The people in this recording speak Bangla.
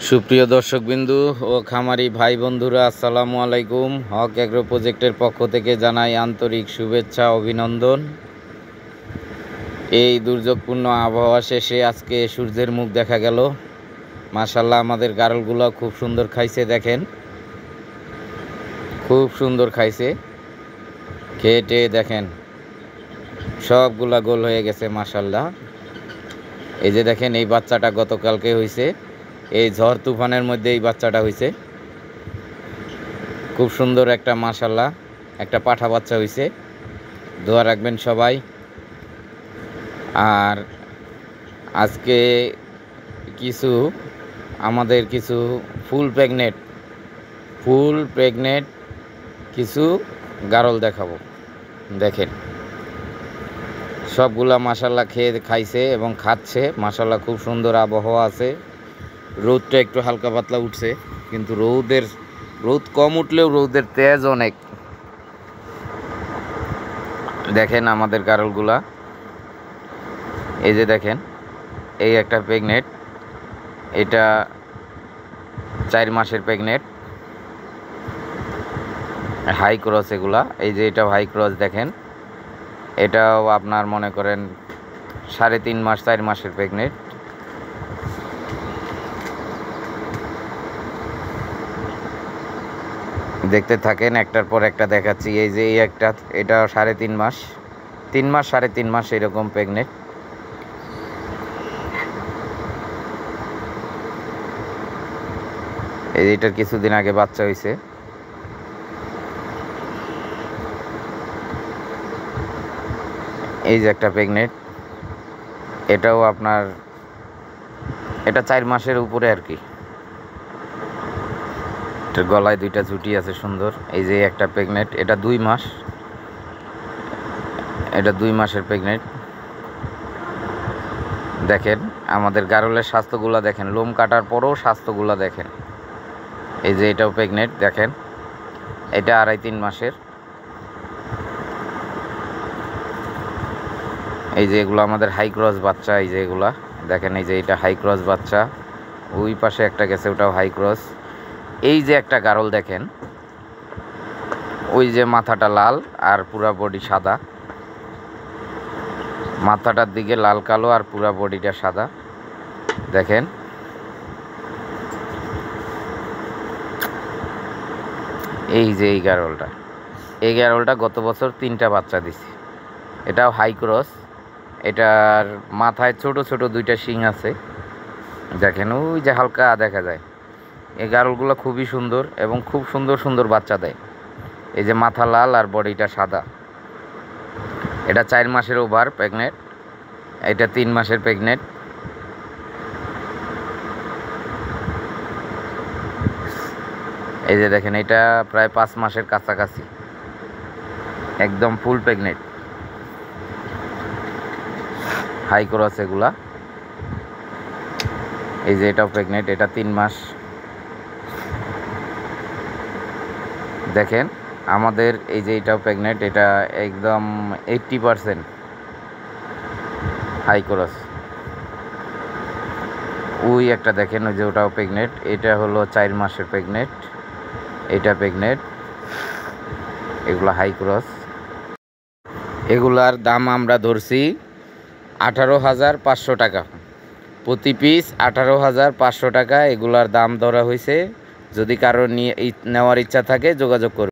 সুপ্রিয় দর্শকবিন্দু ও খামারি ভাই বন্ধুরা, আসসালামু আলাইকুম। হক এগ্রো প্রজেক্টের পক্ষ থেকে জানাই আন্তরিক শুভেচ্ছা অভিনন্দন। এই দুর্যোগপূর্ণ আবহাওয়া শেষে আজকে সূর্যের মুখ দেখা গেল। মাশাআল্লাহ, আমাদের গারলগুলো খুব সুন্দর খাইছে। দেখেন, খুব সুন্দর খাইছে। খেটে দেখেন সবগুলা গোল হয়ে গেছে মাশাআল্লাহ। এই যে দেখেন, এই বাচ্চাটা গতকালকে হয়েছে। এই ঝড় তুফানের মধ্যে এই বাচ্চাটা হয়েছে। খুব সুন্দর একটা মাশাআল্লাহ একটা পাঠা বাচ্চা হয়েছে। দোয়া রাখবেন সবাই। আর আজকে আমাদের কিছু ফুল প্রেগনেন্ট কিছু গারল দেখাবো। দেখেন, সবগুলা মাশাআল্লাহ খাইছে এবং খাচ্ছে মাশাআল্লাহ। খুব সুন্দর আবহাওয়া আছে। রোদটা একটু হালকা পাতলা উঠছে, কিন্তু রোদ কম উঠলেও রোদের তেজ অনেক। দেখেন আমাদের গারলগুলা, এই যে দেখেন, এই একটা প্রেগনেন্ট, এটা 4 মাসের প্রেগনেন্ট, হাই ক্রস এগুলা। এই যে এটাও হাই ক্রস। দেখেন, এটাও আপনার মনে করেন 3.5 মাস 4 মাসের প্রেগনেন্ট। দেখতে থাকেন, একটার পর একটা দেখাচ্ছি। এই যে এই একটা, এটা 3.5 মাস, 3 মাস 3.5 মাস এরকম প্রেগনেন্ট। এই এটার কিছুদিন আগে বাচ্চা হয়েছে। এই যে একটা প্রেগনেন্ট, এটাও আপনার এটা 4 মাসের উপরে আর কি। গলায় 2টা ঝুঁটি আছে সুন্দর। এই যে একটা প্রেগনেন্ট, এটা 2 মাস, এটা 2 মাসের প্রেগনেন্ট। দেখেন আমাদের গারলের স্বাস্থ্যগুলা দেখেন, লোম কাটার পরও স্বাস্থ্যগুলা দেখেন। এই যে এটাও প্রেগনেন্ট। দেখেন, এটা 2.5-3 মাসের। এই যে এগুলো আমাদের হাই ক্রস বাচ্চা। এই যে এগুলা দেখেন, এই যে এটা হাই ক্রস বাচ্চা। ওই পাশে একটা গেছে, ওটাও হাই ক্রস। এই যে একটা গারল দেখেন, ওই যে মাথাটা লাল আর পুরা বডি সাদা। মাথাটার দিকে লাল কালো আর পুরা বডিটা সাদা। দেখেন, এই যে এই গারলটা গত বছর 3টা বাচ্চা দিছে। এটাও হাই ক্রস। এটার মাথায় ছোট ছোট 2টা শিং আছে। দেখেন, ওই যে হালকা দেখা যায়। এই গারলগুলো খুবই সুন্দর এবং খুব সুন্দর সুন্দর বাচ্চা দেয়। এই যে মাথা লাল আর বডিটা সাদা। এটা 4 মাসের ওভার প্রেগনেন্ট, এটা 3 মাসের প্রেগনেন্ট। এই যে দেখেন, এটা প্রায় 5 মাসের কাছাকাছি, একদম ফুল প্রেগনেন্ট, হাই ক্রস এগুলা। এই যে এটাও প্রেগনেন্ট, এটা 3 মাস। দেখেন আমাদের এই যে এটাও প্রেগনেন্ট, এটা একদম 80% হাই ক্রস। ওই একটা দেখেন, ওই যে ওটাও প্রেগনেন্ট। এটা হলো 4 মাসের প্রেগনেন্ট, এটা প্রেগনেন্ট। এগুলো হাই ক্রস। এগুলার দাম আমরা ধরছি 18,500 টাকা প্রতি পিস। 18,500 টাকা এগুলার দাম ধরা হয়েছে। যদি কারো নেওয়ার ইচ্ছা থাকে যোগাযোগ করুন।